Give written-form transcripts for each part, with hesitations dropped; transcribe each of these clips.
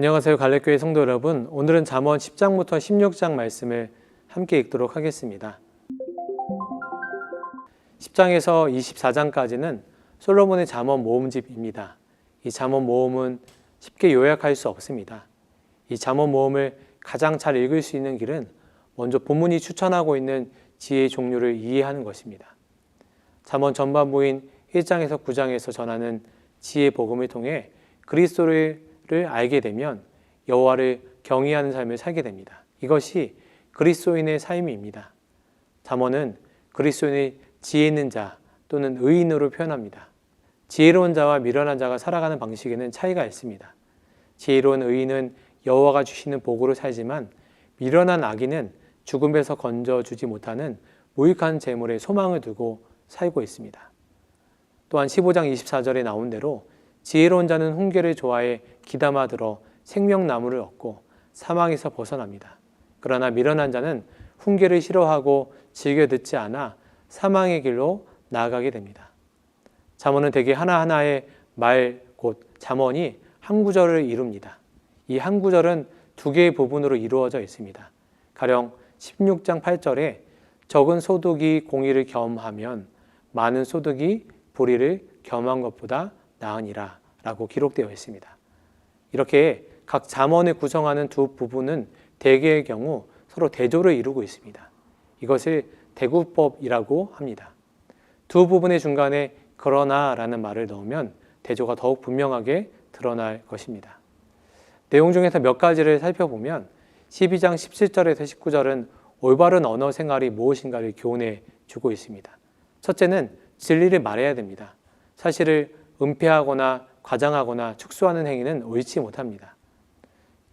안녕하세요. 갈래교회 성도 여러분. 오늘은 잠언 10장부터 16장 말씀을 함께 읽도록 하겠습니다. 10장에서 24장까지는 솔로몬의 잠언 모음집입니다. 이 잠언 모음은 쉽게 요약할 수 없습니다. 이 잠언 모음을 가장 잘 읽을 수 있는 길은 먼저 본문이 추천하고 있는 지혜의 종류를 이해하는 것입니다. 잠언 전반부인 1장에서 9장에서 전하는 지혜의 복음을 통해 그리스도를 알게 되면 여호와를 경외하는 삶을 살게 됩니다. 이것이 그리스도인의 삶입니다. 잠언은 그리스도인의 지혜 있는 자 또는 의인으로 표현합니다. 지혜로운 자와 미련한 자가 살아가는 방식에는 차이가 있습니다. 지혜로운 의인은 여호와가 주시는 복으로 살지만 미련한 악인은 죽음에서 건져주지 못하는 무익한 재물에 소망을 두고 살고 있습니다. 또한 15장 24절에 나온 대로 지혜로운 자는 훈계를 좋아해 귀담아 들어 생명나무를 얻고 사망에서 벗어납니다. 그러나 미련한 자는 훈계를 싫어하고 즐겨 듣지 않아 사망의 길로 나아가게 됩니다. 잠언은 대개 하나하나의 말, 곧 잠언이 한 구절을 이룹니다. 이 한 구절은 두 개의 부분으로 이루어져 있습니다. 가령 16장 8절에 적은 소득이 공의를 겸하면 많은 소득이 불의를 겸한 것보다 나으니라 라고 기록되어 있습니다. 이렇게 각 잠언을 구성하는 두 부분은 대개의 경우 서로 대조를 이루고 있습니다. 이것을 대구법이라고 합니다. 두 부분의 중간에 그러나 라는 말을 넣으면 대조가 더욱 분명하게 드러날 것입니다. 내용 중에서 몇 가지를 살펴보면 12장 17절에서 19절은 올바른 언어 생활이 무엇인가를 교훈해 주고 있습니다. 첫째는 진리를 말해야 됩니다. 사실을 은폐하거나 과장하거나 축소하는 행위는 옳지 못합니다.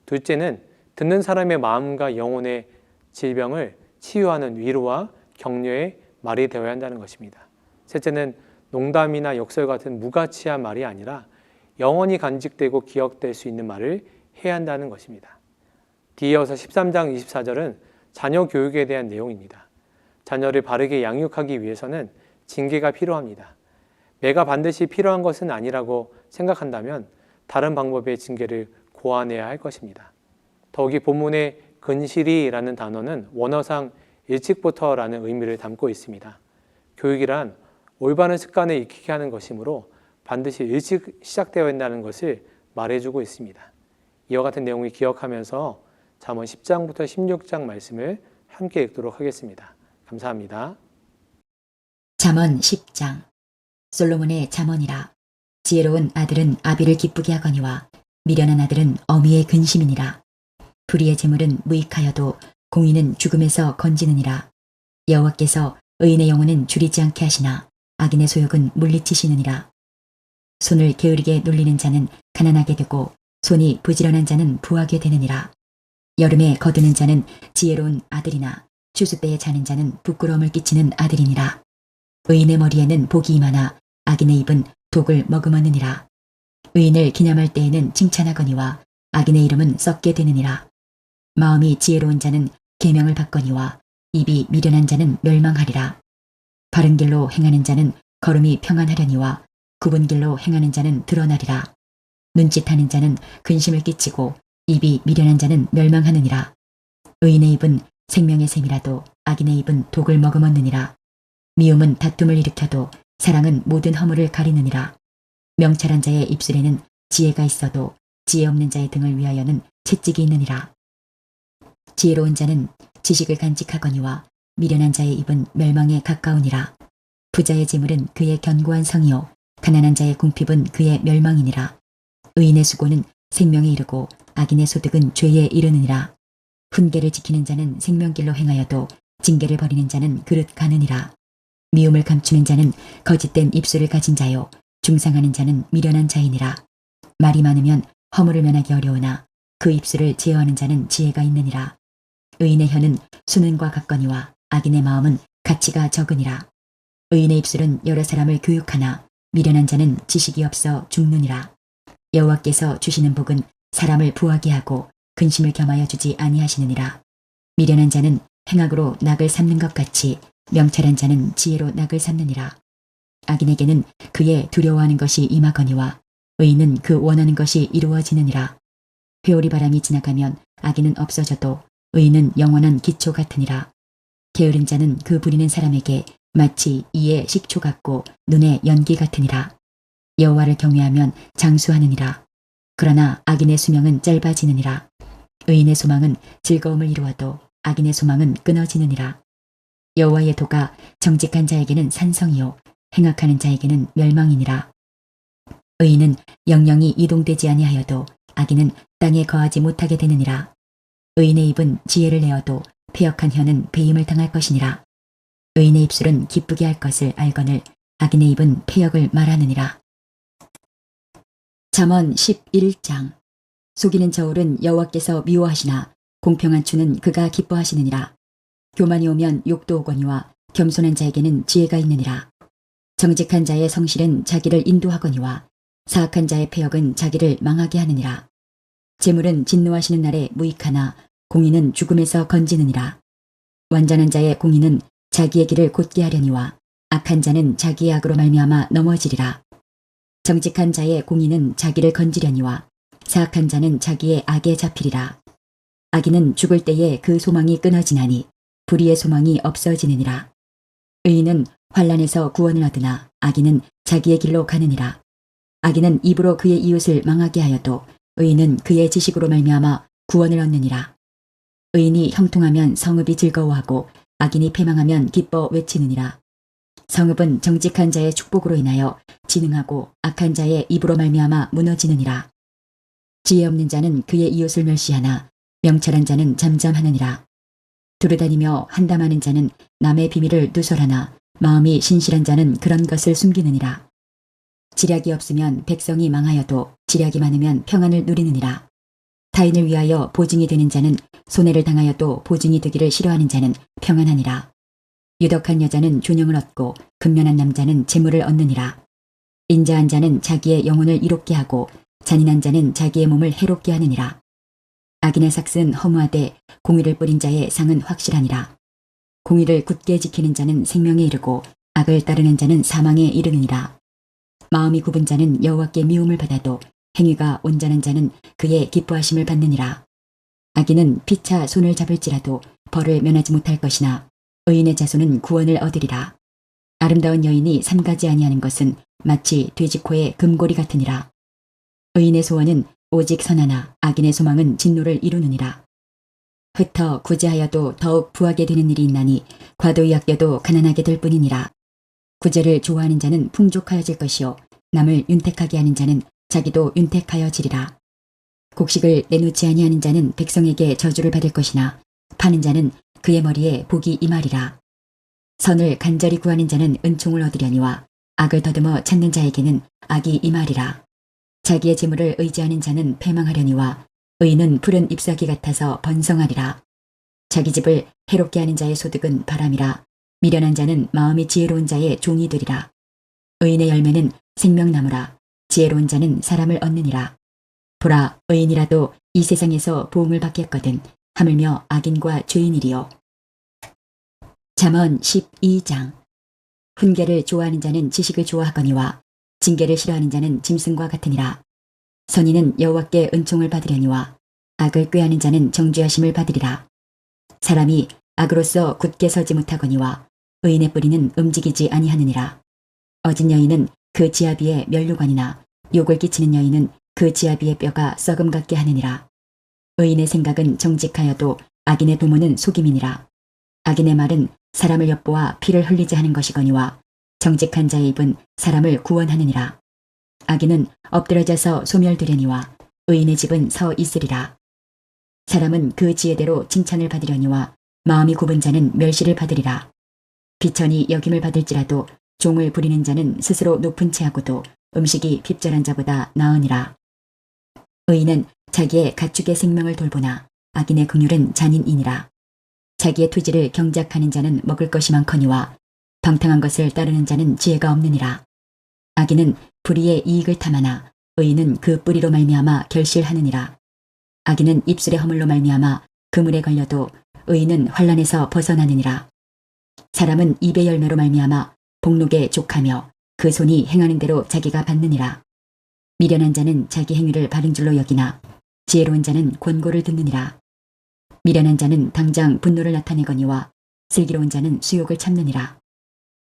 둘째는 듣는 사람의 마음과 영혼의 질병을 치유하는 위로와 격려의 말이 되어야 한다는 것입니다. 셋째는 농담이나 역설 같은 무가치한 말이 아니라 영원히 간직되고 기억될 수 있는 말을 해야 한다는 것입니다. 뒤이어서 13장 24절은 자녀 교육에 대한 내용입니다. 자녀를 바르게 양육하기 위해서는 징계가 필요합니다. 매가 반드시 필요한 것은 아니라고 생각한다면 다른 방법의 징계를 고안해야 할 것입니다. 더욱이 본문의 근실이라는 단어는 원어상 일찍부터라는 의미를 담고 있습니다. 교육이란 올바른 습관을 익히게 하는 것이므로 반드시 일찍 시작되어야 한다는 것을 말해주고 있습니다. 이와 같은 내용을 기억하면서 잠언 10장부터 16장 말씀을 함께 읽도록 하겠습니다. 감사합니다. 잠언 10장. 솔로몬의 잠언이라. 지혜로운 아들은 아비를 기쁘게 하거니와 미련한 아들은 어미의 근심이니라. 불의의 재물은 무익하여도 공의는 죽음에서 건지느니라. 여호와께서 의인의 영혼은 줄이지 않게 하시나 악인의 소욕은 물리치시느니라. 손을 게으르게 놀리는 자는 가난하게 되고 손이 부지런한 자는 부하게 되느니라. 여름에 거두는 자는 지혜로운 아들이나 추수 때에 자는 자는 부끄러움을 끼치는 아들이니라. 의인의 머리에는 복이 임하나 악인의 입은 독을 머금었느니라. 의인을 기념할 때에는 칭찬하거니와 악인의 이름은 썩게 되느니라. 마음이 지혜로운 자는 계명을 받거니와 입이 미련한 자는 멸망하리라. 바른 길로 행하는 자는 걸음이 평안하려니와 굽은 길로 행하는 자는 드러나리라. 눈짓하는 자는 근심을 끼치고 입이 미련한 자는 멸망하느니라. 의인의 입은 생명의 샘이라도 악인의 입은 독을 머금었느니라. 미움은 다툼을 일으켜도 사랑은 모든 허물을 가리느니라. 명철한 자의 입술에는 지혜가 있어도 지혜 없는 자의 등을 위하여는 채찍이 있느니라. 지혜로운 자는 지식을 간직하거니와 미련한 자의 입은 멸망에 가까우니라. 부자의 재물은 그의 견고한 성이요 가난한 자의 궁핍은 그의 멸망이니라. 의인의 수고는 생명에 이르고 악인의 소득은 죄에 이르느니라. 훈계를 지키는 자는 생명길로 행하여도 징계를 버리는 자는 그릇 가느니라. 미움을 감추는 자는 거짓된 입술을 가진 자요 중상하는 자는 미련한 자이니라. 말이 많으면 허물을 면하기 어려우나 그 입술을 제어하는 자는 지혜가 있느니라. 의인의 혀는 수는과 같거니와 악인의 마음은 가치가 적으니라. 의인의 입술은 여러 사람을 교육하나 미련한 자는 지식이 없어 죽느니라. 여호와께서 주시는 복은 사람을 부하게 하고 근심을 겸하여 주지 아니하시느니라. 미련한 자는 행악으로 낙을 삼는 것 같이 명철한 자는 지혜로 낙을 삼느니라. 악인에게는 그의 두려워하는 것이 임하거니와 의인은 그 원하는 것이 이루어지느니라. 회오리 바람이 지나가면 악인은 없어져도 의인은 영원한 기초 같으니라. 게으른 자는 그 부리는 사람에게 마치 이에 식초 같고 눈에 연기 같으니라. 여호와를 경외하면 장수하느니라. 그러나 악인의 수명은 짧아지느니라. 의인의 소망은 즐거움을 이루어도 악인의 소망은 끊어지느니라. 여호와의 도가 정직한 자에게는 산성이요 행악하는 자에게는 멸망이니라. 의인은 영영이 이동되지 아니하여도 악인은 땅에 거하지 못하게 되느니라. 의인의 입은 지혜를 내어도 패역한 혀는 배임을 당할 것이니라. 의인의 입술은 기쁘게 할 것을 알거늘 악인의 입은 패역을 말하느니라. 잠언 11장. 속이는 저울은 여호와께서 미워하시나 공평한 추는 그가 기뻐하시느니라. 교만이 오면 욕도 오거니와 겸손한 자에게는 지혜가 있느니라. 정직한 자의 성실은 자기를 인도하거니와 사악한 자의 패역은 자기를 망하게 하느니라. 재물은 진노하시는 날에 무익하나 공의는 죽음에서 건지느니라. 완전한 자의 공의는 자기의 길을 곧게 하려니와 악한 자는 자기의 악으로 말미암아 넘어지리라. 정직한 자의 공의는 자기를 건지려니와 사악한 자는 자기의 악에 잡히리라. 악인은 죽을 때에 그 소망이 끊어지나니 불의의 소망이 없어지느니라. 의인은 환난에서 구원을 얻으나 악인은 자기의 길로 가느니라. 악인은 입으로 그의 이웃을 망하게 하여도 의인은 그의 지식으로 말미암아 구원을 얻느니라. 의인이 형통하면 성읍이 즐거워하고 악인이 패망하면 기뻐 외치느니라. 성읍은 정직한 자의 축복으로 인하여 진흥하고 악한 자의 입으로 말미암아 무너지느니라. 지혜 없는 자는 그의 이웃을 멸시하나 명철한 자는 잠잠하느니라. 두루다니며 한담하는 자는 남의 비밀을 누설하나 마음이 신실한 자는 그런 것을 숨기느니라. 지략이 없으면 백성이 망하여도 지략이 많으면 평안을 누리느니라. 타인을 위하여 보증이 되는 자는 손해를 당하여도 보증이 되기를 싫어하는 자는 평안하니라. 유덕한 여자는 존영을 얻고 근면한 남자는 재물을 얻느니라. 인자한 자는 자기의 영혼을 이롭게 하고 잔인한 자는 자기의 몸을 해롭게 하느니라. 악인의 삭은 허무하되 공의를 뿌린 자의 상은 확실하니라. 공의를 굳게 지키는 자는 생명에 이르고 악을 따르는 자는 사망에 이르느니라. 마음이 굽은 자는 여호와께 미움을 받아도 행위가 온전한 자는 그의 기뻐하심을 받느니라. 악인은 피차 손을 잡을지라도 벌을 면하지 못할 것이나 의인의 자손은 구원을 얻으리라. 아름다운 여인이 삼가지 아니하는 것은 마치 돼지코의 금고리 같으니라. 의인의 소원은 오직 선하나 악인의 소망은 진노를 이루느니라. 흩어 구제하여도 더욱 부하게 되는 일이 있나니 과도히 아껴도 가난하게 될 뿐이니라. 구제를 좋아하는 자는 풍족하여질 것이요 남을 윤택하게 하는 자는 자기도 윤택하여지리라. 곡식을 내놓지 아니하는 자는 백성에게 저주를 받을 것이나 파는 자는 그의 머리에 복이 임하리라. 선을 간절히 구하는 자는 은총을 얻으려니와 악을 더듬어 찾는 자에게는 악이 임하리라. 자기의 재물을 의지하는 자는 패망하려니와 의인은 푸른 잎사귀 같아서 번성하리라. 자기 집을 해롭게 하는 자의 소득은 바람이라. 미련한 자는 마음이 지혜로운 자의 종이 되리라. 의인의 열매는 생명나무라. 지혜로운 자는 사람을 얻느니라. 보라, 의인이라도 이 세상에서 보응을 받겠거든 하물며 악인과 죄인이리요. 잠언 12장. 훈계를 좋아하는 자는 지식을 좋아하거니와 징계를 싫어하는 자는 짐승과 같으니라. 선인은 여호와께 은총을 받으려니와 악을 꾀하는 자는 정죄하심을 받으리라. 사람이 악으로서 굳게 서지 못하거니와 의인의 뿌리는 움직이지 아니하느니라. 어진 여인은 그 지아비의 면류관이나 욕을 끼치는 여인은 그 지아비의 뼈가 썩음 같게 하느니라. 의인의 생각은 정직하여도 악인의 도모는 속임이니라. 악인의 말은 사람을 엿보아 피를 흘리지 하는 것이거니와 정직한 자의 입은 사람을 구원하느니라. 악인은 엎드려져서 소멸되려니와 의인의 집은 서 있으리라. 사람은 그 지혜대로 칭찬을 받으려니와 마음이 굽은 자는 멸시를 받으리라. 비천이 여김을 받을지라도 종을 부리는 자는 스스로 높은 채하고도 음식이 핍절한 자보다 나으니라. 의인은 자기의 가축의 생명을 돌보나 악인의 긍휼은 잔인이니라. 자기의 투지를 경작하는 자는 먹을 것이 많거니와 방탕한 것을 따르는 자는 지혜가 없느니라. 악인은 불의의 이익을 탐하나 의인은 그 뿌리로 말미암아 결실하느니라. 악인은 입술의 허물로 말미암아 그물에 걸려도 의인은 환난에서 벗어나느니라. 사람은 입의 열매로 말미암아 복록에 족하며 그 손이 행하는 대로 자기가 받느니라. 미련한 자는 자기 행위를 바른 줄로 여기나 지혜로운 자는 권고를 듣느니라. 미련한 자는 당장 분노를 나타내거니와 슬기로운 자는 수욕을 참느니라.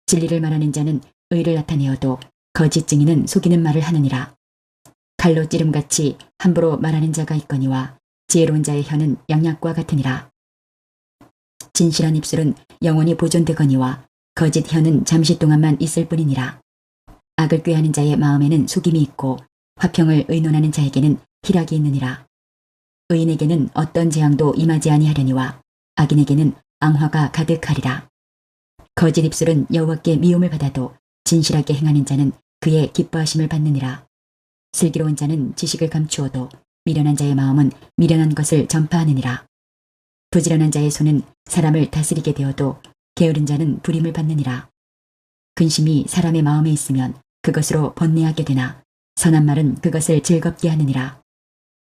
진리를 말하는 자는 의를 나타내어도 거짓 증인은 속이는 말을 하느니라. 칼로 찌름같이 함부로 말하는 자가 있거니와 지혜로운 자의 혀는 양약과 같으니라. 진실한 입술은 영원히 보존되거니와 거짓 혀는 잠시 동안만 있을 뿐이니라. 악을 꾀하는 자의 마음에는 속임이 있고 화평을 의논하는 자에게는 희락이 있느니라. 의인에게는 어떤 재앙도 임하지 아니하려니와 악인에게는 앙화가 가득하리라. 거짓 입술은 여호와께 미움을 받아도 진실하게 행하는 자는 그의 기뻐하심을 받느니라. 슬기로운 자는 지식을 감추어도 미련한 자의 마음은 미련한 것을 전파하느니라. 부지런한 자의 손은 사람을 다스리게 되어도 게으른 자는 불임을 받느니라. 근심이 사람의 마음에 있으면 그것으로 번뇌하게 되나 선한 말은 그것을 즐겁게 하느니라.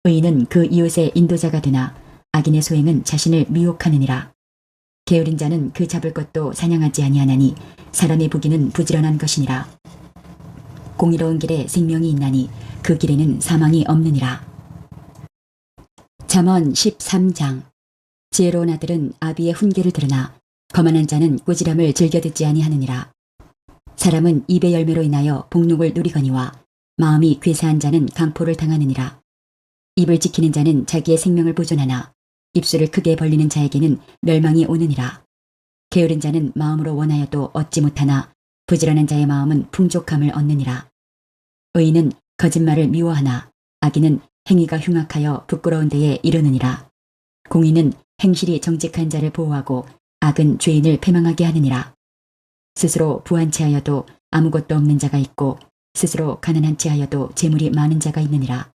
의인은 그 이웃의 인도자가 되나 악인의 소행은 자신을 미혹하느니라. 게으른 자는 그 잡을 것도 사냥하지 아니하나니 사람의 부기는 부지런한 것이니라. 공의로운 길에 생명이 있나니 그 길에는 사망이 없느니라. 잠언 13장. 지혜로운 아들은 아비의 훈계를 들으나 거만한 자는 꾸지람을 즐겨 듣지 아니하느니라. 사람은 입의 열매로 인하여 복록을 누리거니와 마음이 괴사한 자는 강포를 당하느니라. 입을 지키는 자는 자기의 생명을 보존하나 입술을 크게 벌리는 자에게는 멸망이 오느니라. 게으른 자는 마음으로 원하여도 얻지 못하나 부지런한 자의 마음은 풍족함을 얻느니라. 의인은 거짓말을 미워하나 악인은 행위가 흉악하여 부끄러운 데에 이르느니라. 공의는 행실이 정직한 자를 보호하고 악은 죄인을 패망하게 하느니라. 스스로 부한 채하여도 아무것도 없는 자가 있고 스스로 가난한 채하여도 재물이 많은 자가 있느니라.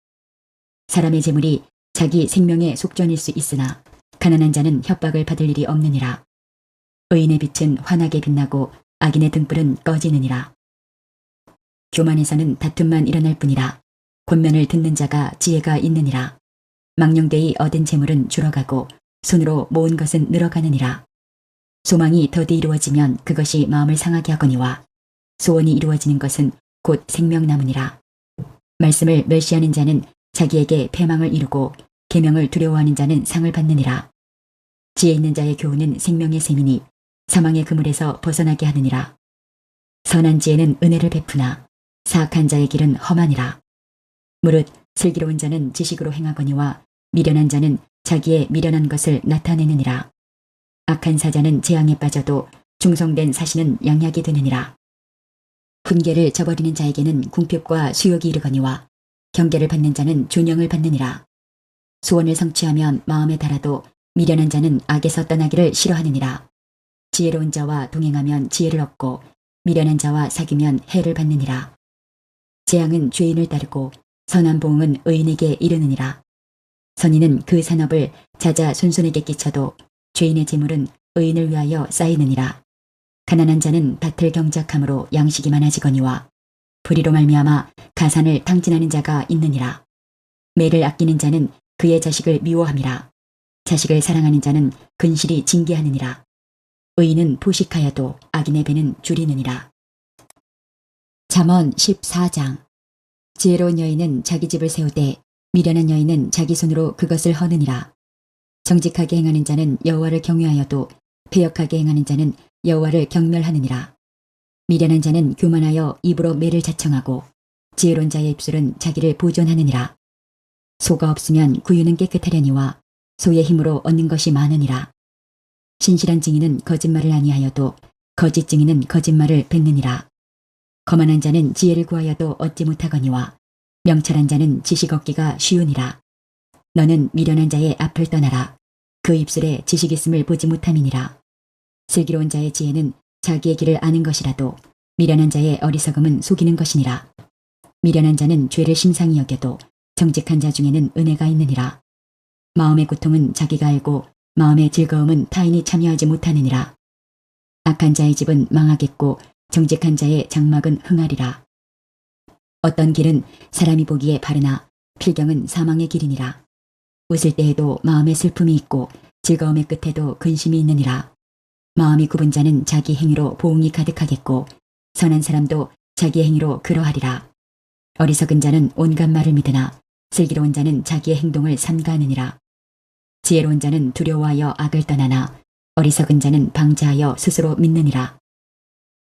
사람의 재물이 자기 생명의 속전일 수 있으나 가난한 자는 협박을 받을 일이 없느니라. 의인의 빛은 환하게 빛나고 악인의 등불은 꺼지느니라. 교만에서는 다툼만 일어날 뿐이라. 권면을 듣는 자가 지혜가 있느니라. 망령되이 얻은 재물은 줄어가고 손으로 모은 것은 늘어가느니라. 소망이 더디 이루어지면 그것이 마음을 상하게 하거니와 소원이 이루어지는 것은 곧 생명나무니라. 말씀을 멸시하는 자는 자기에게 패망을 이루고 계명을 두려워하는 자는 상을 받느니라. 지혜 있는 자의 교훈은 생명의 셈이니 사망의 그물에서 벗어나게 하느니라. 선한 지혜는 은혜를 베푸나 사악한 자의 길은 험하니라. 무릇 슬기로운 자는 지식으로 행하거니와 미련한 자는 자기의 미련한 것을 나타내느니라. 악한 사자는 재앙에 빠져도 충성된 사신은 양약이 되느니라. 훈계를 저버리는 자에게는 궁핍과 수욕이 이르거니와 경계를 받는 자는 존영을 받느니라. 소원을 성취하면 마음에 달아도 미련한 자는 악에서 떠나기를 싫어하느니라. 지혜로운 자와 동행하면 지혜를 얻고 미련한 자와 사귀면 해를 받느니라. 재앙은 죄인을 따르고 선한 보응은 의인에게 이르느니라. 선인은 그 산업을 자자 손손에게 끼쳐도 죄인의 재물은 의인을 위하여 쌓이느니라. 가난한 자는 밭을 경작함으로 양식이 많아지거니와 불의로 말미암아 가산을 탕진하는 자가 있느니라. 매를 아끼는 자는 그의 자식을 미워함이라. 자식을 사랑하는 자는 근실이 징계하느니라. 의인은 포식하여도 악인의 배는 줄이느니라. 잠언 14장. 지혜로운 여인은 자기 집을 세우되 미련한 여인은 자기 손으로 그것을 허느니라. 정직하게 행하는 자는 여호와를 경외하여도 패역하게 행하는 자는 여호와를 경멸하느니라. 미련한 자는 교만하여 입으로 매를 자청하고 지혜로운 자의 입술은 자기를 보존하느니라. 소가 없으면 구유는 깨끗하려니와 소의 힘으로 얻는 것이 많으니라. 신실한 증인은 거짓말을 아니하여도 거짓 증인은 거짓말을 뱉느니라. 거만한 자는 지혜를 구하여도 얻지 못하거니와 명철한 자는 지식 얻기가 쉬우니라. 너는 미련한 자의 앞을 떠나라. 그 입술에 지식 있음을 보지 못함이니라. 슬기로운 자의 지혜는 자기의 길을 아는 것이라도 미련한 자의 어리석음은 속이는 것이니라. 미련한 자는 죄를 심상히 여겨도 정직한 자 중에는 은혜가 있느니라. 마음의 고통은 자기가 알고 마음의 즐거움은 타인이 참여하지 못하느니라. 악한 자의 집은 망하겠고 정직한 자의 장막은 흥하리라. 어떤 길은 사람이 보기에 바르나 필경은 사망의 길이니라. 웃을 때에도 마음에 슬픔이 있고 즐거움의 끝에도 근심이 있느니라. 마음이 굽은 자는 자기 행위로 보응이 가득하겠고 선한 사람도 자기 행위로 그러하리라. 어리석은 자는 온갖 말을 믿으나 슬기로운 자는 자기의 행동을 삼가하느니라. 지혜로운 자는 두려워하여 악을 떠나나 어리석은 자는 방자하여 스스로 믿느니라.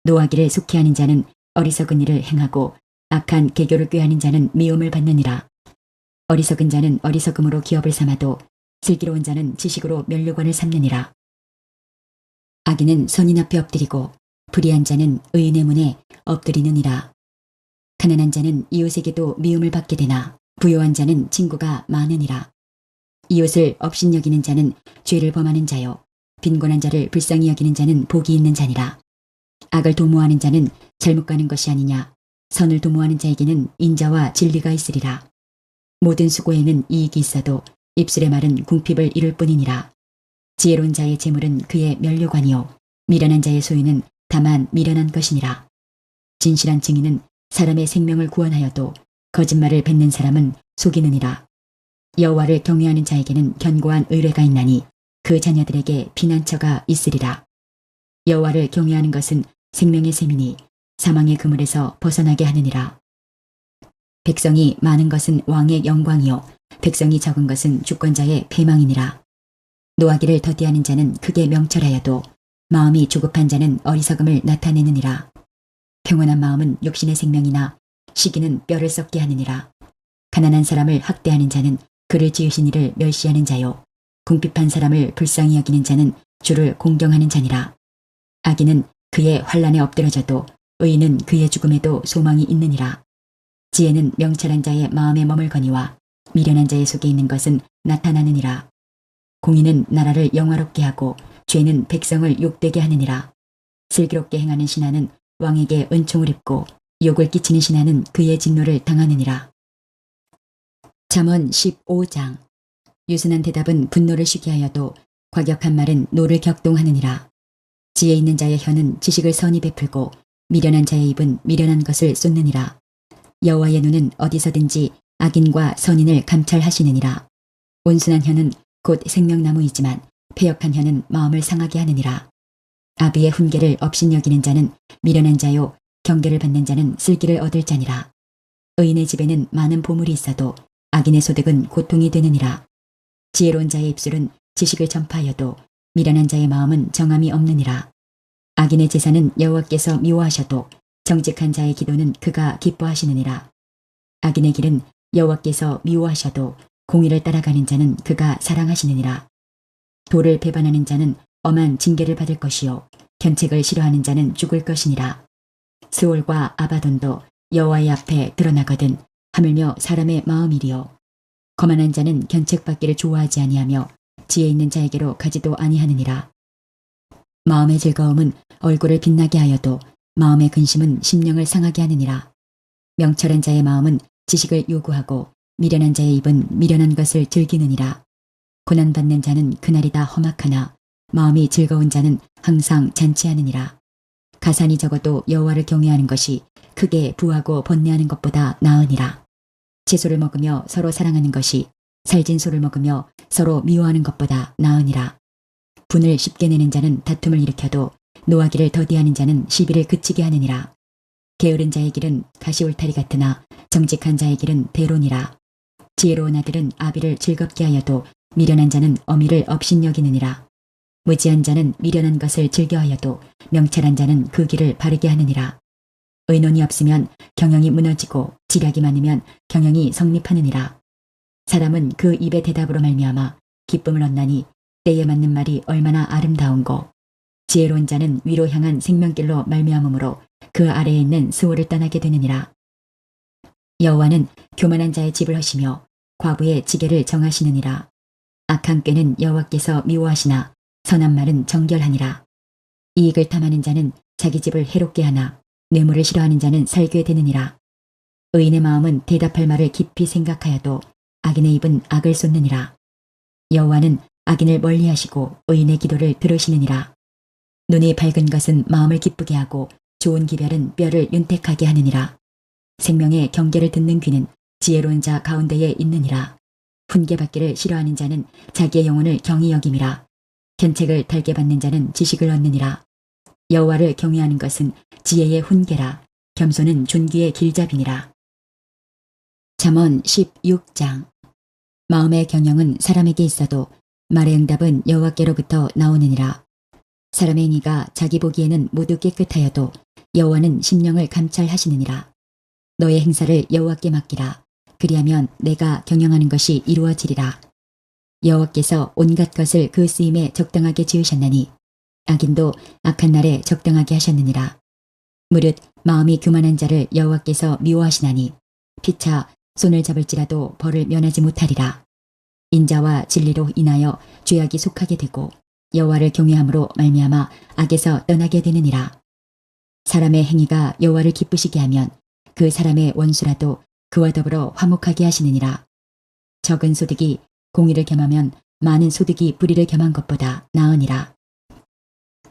노하기를 속히하는 자는 어리석은 일을 행하고 악한 계교를 꾀하는 자는 미움을 받느니라. 어리석은 자는 어리석음으로 기업을 삼아도 슬기로운 자는 지식으로 면류관을 삼느니라. 악인은 선인 앞에 엎드리고 불의한 자는 의인의 문에 엎드리느니라. 가난한 자는 이웃에게도 미움을 받게 되나 부요한 자는 친구가 많으니라. 이웃을 업신여기는 자는 죄를 범하는 자요 빈곤한 자를 불쌍히 여기는 자는 복이 있는 자니라. 악을 도모하는 자는 잘못 가는 것이 아니냐. 선을 도모하는 자에게는 인자와 진리가 있으리라. 모든 수고에는 이익이 있어도 입술의 말은 궁핍을 이룰 뿐이니라. 지혜로운 자의 재물은 그의 면류관이요 미련한 자의 소유는 다만 미련한 것이니라. 진실한 증인은 사람의 생명을 구원하여도 거짓말을 뱉는 사람은 속이느니라. 여호와를 경외하는 자에게는 견고한 의뢰가 있나니 그 자녀들에게 피난처가 있으리라. 여호와를 경외하는 것은 생명의 셈이니 사망의 그물에서 벗어나게 하느니라. 백성이 많은 것은 왕의 영광이요 백성이 적은 것은 주권자의 패망이니라. 노하기를 더디하는 자는 크게 명철하여도 마음이 조급한 자는 어리석음을 나타내느니라. 평온한 마음은 육신의 생명이나 시기는 뼈를 썩게 하느니라. 가난한 사람을 학대하는 자는 그를 지으신 이를 멸시하는 자요 궁핍한 사람을 불쌍히 여기는 자는 주를 공경하는 자니라. 악인은 그의 환난에 엎드러져도 의인은 그의 죽음에도 소망이 있느니라. 지혜는 명철한 자의 마음에 머물거니와 미련한 자의 속에 있는 것은 나타나느니라. 공의는 나라를 영화롭게 하고 죄는 백성을 욕되게 하느니라. 슬기롭게 행하는 신하는 왕에게 은총을 입고 욕을 끼치는 신하는 그의 진노를 당하느니라. 잠언 15장. 유순한 대답은 분노를 쉬게 하여도 과격한 말은 노를 격동하느니라. 지혜 있는 자의 혀는 지식을 선히 베풀고 미련한 자의 입은 미련한 것을 쏟느니라. 여호와의 눈은 어디서든지 악인과 선인을 감찰하시느니라. 온순한 혀는 곧 생명나무이지만 패역한 혀는 마음을 상하게 하느니라. 아비의 훈계를 업신여기는 자는 미련한 자요 경계를 받는 자는 슬기를 얻을 자니라. 의인의 집에는 많은 보물이 있어도 악인의 소득은 고통이 되느니라. 지혜로운 자의 입술은 지식을 전파하여도 미련한 자의 마음은 정함이 없느니라. 악인의 제사는 여호와께서 미워하셔도 정직한 자의 기도는 그가 기뻐하시느니라. 악인의 길은 여호와께서 미워하셔도 공의를 따라가는 자는 그가 사랑하시느니라. 도를 배반하는 자는 엄한 징계를 받을 것이요 견책을 싫어하는 자는 죽을 것이니라. 스올과 아바돈도 여호와의 앞에 드러나거든 하물며 사람의 마음이리요. 거만한 자는 견책받기를 좋아하지 아니하며 지혜 있는 자에게로 가지도 아니하느니라. 마음의 즐거움은 얼굴을 빛나게 하여도 마음의 근심은 심령을 상하게 하느니라. 명철한 자의 마음은 지식을 요구하고 미련한 자의 입은 미련한 것을 즐기느니라. 고난받는 자는 그날이 다 험악하나 마음이 즐거운 자는 항상 잔치하느니라. 가산이 적어도 여호와를 경외하는 것이 크게 부하고 번뇌하는 것보다 나으니라. 채소를 먹으며 서로 사랑하는 것이 살진 소를 먹으며 서로 미워하는 것보다 나으니라. 분을 쉽게 내는 자는 다툼을 일으켜도 노하기를 더디하는 자는 시비를 그치게 하느니라. 게으른 자의 길은 가시울타리 같으나 정직한 자의 길은 대론이라. 지혜로운 아들은 아비를 즐겁게 하여도 미련한 자는 어미를 업신여기느니라. 무지한 자는 미련한 것을 즐겨하여도 명철한 자는 그 길을 바르게 하느니라. 의논이 없으면 경영이 무너지고 지략이 많으면 경영이 성립하느니라. 사람은 그 입의 대답으로 말미암아 기쁨을 얻나니 때에 맞는 말이 얼마나 아름다운고. 지혜로운 자는 위로 향한 생명길로 말미암음으로 그 아래에 있는 스올을 떠나게 되느니라. 여호와는 교만한 자의 집을 허시며 과부의 지게를 정하시느니라. 악한 꾀는 여호와께서 미워하시나 선한 말은 정결하니라. 이익을 탐하는 자는 자기 집을 해롭게 하나 뇌물을 싫어하는 자는 살게 되느니라. 의인의 마음은 대답할 말을 깊이 생각하여도 악인의 입은 악을 쏟느니라. 여호와는 악인을 멀리하시고 의인의 기도를 들으시느니라. 눈이 밝은 것은 마음을 기쁘게 하고 좋은 기별은 뼈를 윤택하게 하느니라. 생명의 경계를 듣는 귀는 지혜로운 자 가운데에 있느니라. 훈계받기를 싫어하는 자는 자기의 영혼을 경히 여김이라. 견책을 달게 받는 자는 지식을 얻느니라. 여호와를 경외하는 것은 지혜의 훈계라. 겸손은 존귀의 길잡이니라. 잠언 16장. 마음의 경영은 사람에게 있어도 말의 응답은 여호와께로부터 나오느니라. 사람의 행위가 자기 보기에는 모두 깨끗하여도 여호와는 심령을 감찰하시느니라. 너의 행사를 여호와께 맡기라. 그리하면 내가 경영하는 것이 이루어지리라. 여호와께서 온갖 것을 그 쓰임에 적당하게 지으셨나니 악인도 악한 날에 적당하게 하셨느니라. 무릇 마음이 교만한 자를 여호와께서 미워하시나니 피차 손을 잡을지라도 벌을 면하지 못하리라. 인자와 진리로 인하여 죄악이 속하게 되고 여호와를 경외함으로 말미암아 악에서 떠나게 되느니라. 사람의 행위가 여호와를 기쁘시게 하면 그 사람의 원수라도 그와 더불어 화목하게 하시느니라. 적은 소득이 공의를 겸하면 많은 소득이 불의를 겸한 것보다 나으니라.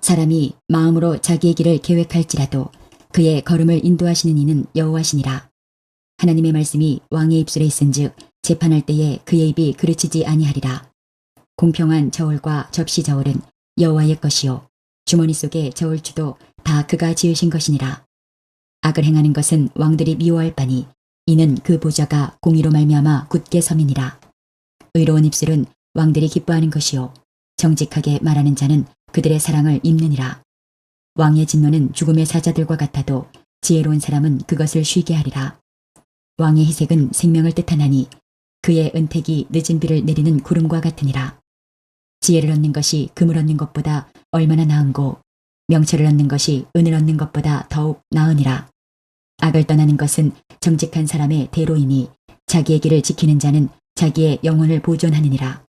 사람이 마음으로 자기의 길을 계획할지라도 그의 걸음을 인도하시는 이는 여호와시니라. 하나님의 말씀이 왕의 입술에 있은즉 재판할 때에 그의 입이 그르치지 아니하리라. 공평한 저울과 접시 저울은 여호와의 것이요 주머니 속의 저울추도 다 그가 지으신 것이니라. 악을 행하는 것은 왕들이 미워할 바니 이는 그 보좌가 공의로 말미암아 굳게 섬이니라. 의로운 입술은 왕들이 기뻐하는 것이요 정직하게 말하는 자는 그들의 사랑을 입느니라. 왕의 진노는 죽음의 사자들과 같아도 지혜로운 사람은 그것을 쉬게 하리라. 왕의 희색은 생명을 뜻하나니 그의 은택이 늦은 비를 내리는 구름과 같으니라. 지혜를 얻는 것이 금을 얻는 것보다 얼마나 나은고 명철을 얻는 것이 은을 얻는 것보다 더욱 나으니라. 악을 떠나는 것은 정직한 사람의 대로이니 자기의 길을 지키는 자는 자기의 영혼을 보존하느니라.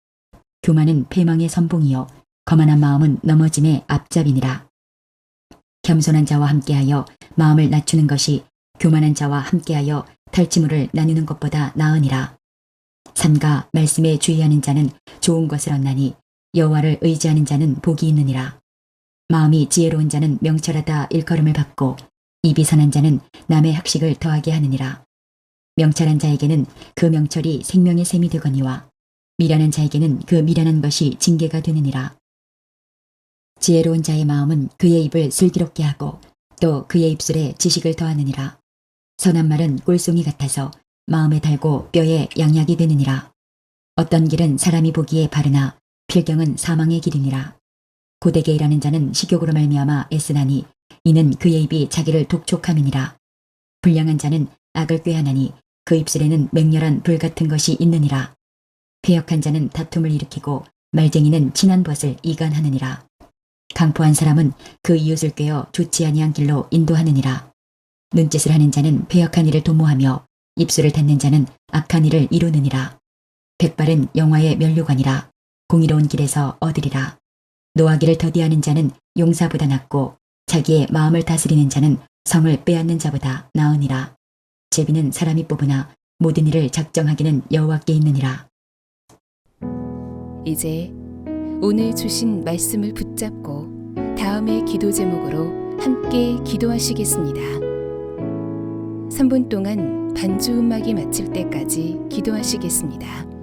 교만은 패망의 선봉이요 거만한 마음은 넘어짐의 앞잡이니라. 겸손한 자와 함께하여 마음을 낮추는 것이 교만한 자와 함께하여 탈취물을 나누는 것보다 나으니라. 삼가 말씀에 주의하는 자는 좋은 것을 얻나니 여호와를 의지하는 자는 복이 있느니라. 마음이 지혜로운 자는 명철하다 일컬음을 받고 입이 선한 자는 남의 학식을 더하게 하느니라. 명철한 자에게는 그 명철이 생명의 샘이 되거니와 미련한 자에게는 그 미련한 것이 징계가 되느니라. 지혜로운 자의 마음은 그의 입을 슬기롭게 하고 또 그의 입술에 지식을 더하느니라. 선한 말은 꿀송이 같아서 마음에 달고 뼈에 양약이 되느니라. 어떤 길은 사람이 보기에 바르나 필경은 사망의 길이니라. 고되게 일하는 자는 식욕으로 말미암아 애쓰나니 이는 그의 입이 자기를 독촉함이니라. 불량한 자는 악을 꾀하나니 그 입술에는 맹렬한 불 같은 것이 있느니라. 패역한 자는 다툼을 일으키고 말쟁이는 친한 벗을 이간하느니라. 강포한 사람은 그 이웃을 꾀어 좋지 아니한 길로 인도하느니라. 눈짓을 하는 자는 패역한 일을 도모하며 입술을 닫는 자는 악한 일을 이루느니라. 백발은 영화의 면류관이라. 공의로운 길에서 얻으리라. 노하기를 더디하는 자는 용사보다 낫고 자기의 마음을 다스리는 자는 성을 빼앗는 자보다 나으니라. 제비는 사람이 뽑으나 모든 일을 작정하기는 여호와께 있느니라. 이제 오늘 주신 말씀을 붙잡고 다음의 기도 제목으로 함께 기도하시겠습니다. 3분 동안 반주 음악이 마칠 때까지 기도하시겠습니다.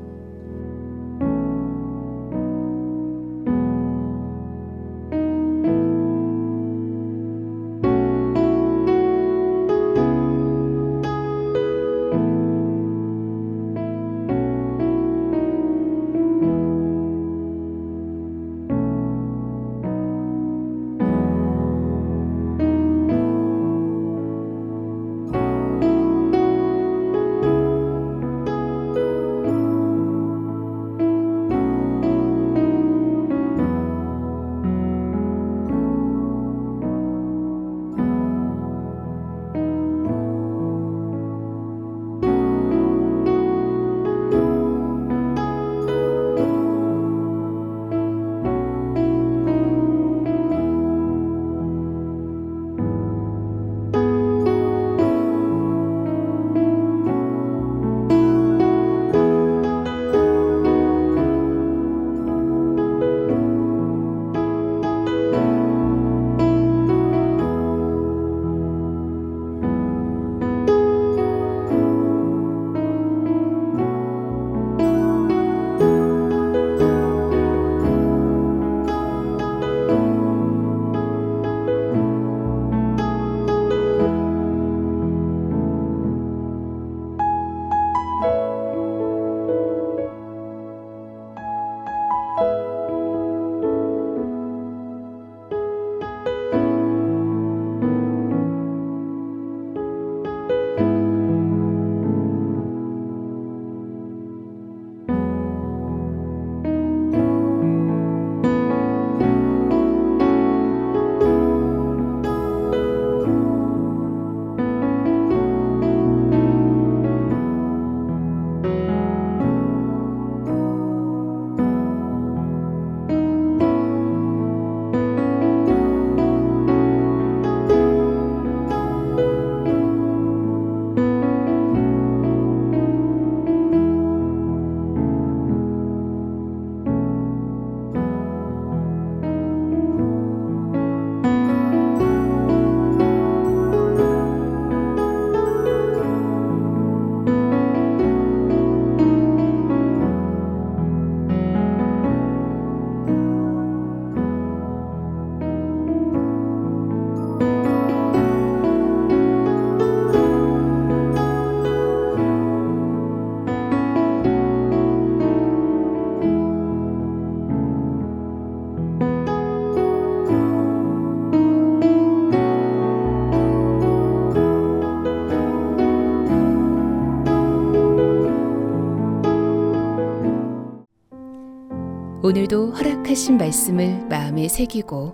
오늘도 허락하신 말씀을 마음에 새기고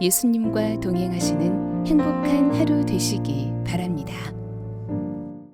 예수님과 동행하시는 행복한 하루 되시기 바랍니다.